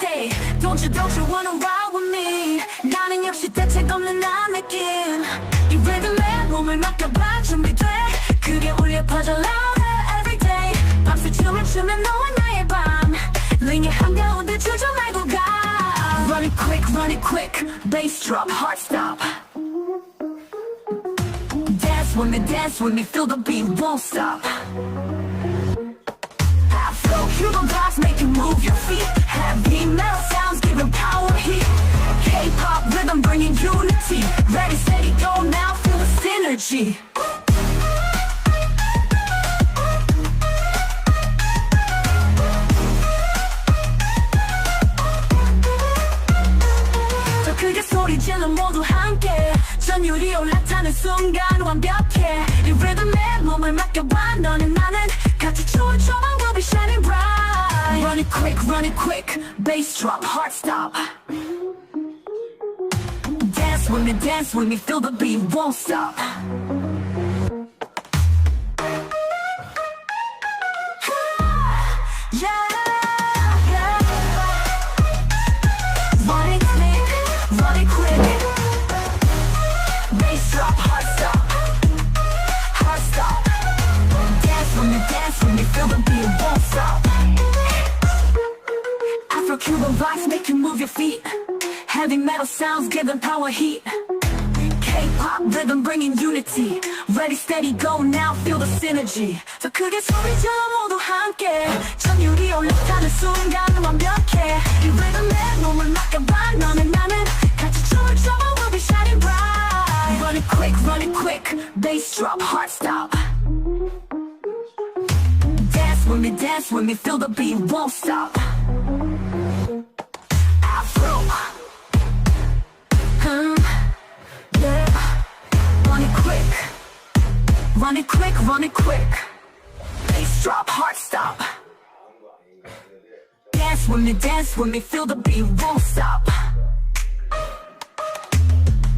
day. Don't you wanna ride with me? 나는 역시 대책 없는 난 느낌. 이 리듬에 몸을 맡겨봐 준비돼. 그게 울려 퍼져 louder every day. 밤새 춤을 추면 너와 나의 밤. 링의 한가운데 주저말고 가. Run it quick, bass drop, heart stop. Dance with me, feel the beat, won't stop. Afro Cuban vibes make you move your feet. Heavy metal sounds giving power heat. K-pop rhythm bringing unity. Ready, steady, go now, feel the synergy. 더 크게 소리 질러 모두 함께. 전율이 올라타는 순간 완벽해. 이 리듬에 몸을 맡겨봐. 너는 나는 같이 춤을 춰봐. We'll be shining bright. Run it quick, bass drop, heart stop. Dance with me, feel the beat, won't stop. Yeah. Run it quick. Bass drop, heart stop. Heart stop. Dance with me, feel the beat, won't stop. Afro-Cuban vibes make you move your feet. Heavy metal sounds giving power heat. K-pop rhythm bringing unity. Ready, steady, go now, feel the synergy. 더 크게 소리 질러 모두 함께. 전율이 올라타는 순간 완벽해. 이 리듬에 몸을 맡겨봐. 너는 나는 같이 춤을 춰봐. We'll be shining bright. Run it quick, bass drop, heart stop. Dance with me, feel the beat, won't stop. Afro, yeah. Run it quick. Bass drop, heart stop. Dance with me, feel the beat, won't stop.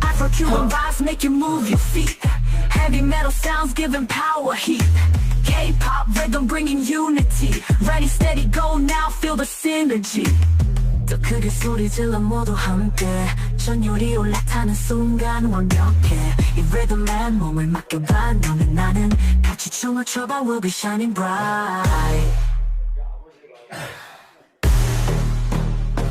Afro-Cuban vibes make you move your feet. Heavy metal sounds giving power heat. K-pop rhythm bringing unity. Ready, steady, go now, feel the synergy. 더 크게 소리 질러 모두 함께. 전율이 올라타는 순간 완벽해. 이 리듬에 몸을 맡겨봐. 너는 나는 같이 춤을 춰봐. We'll be shining bright.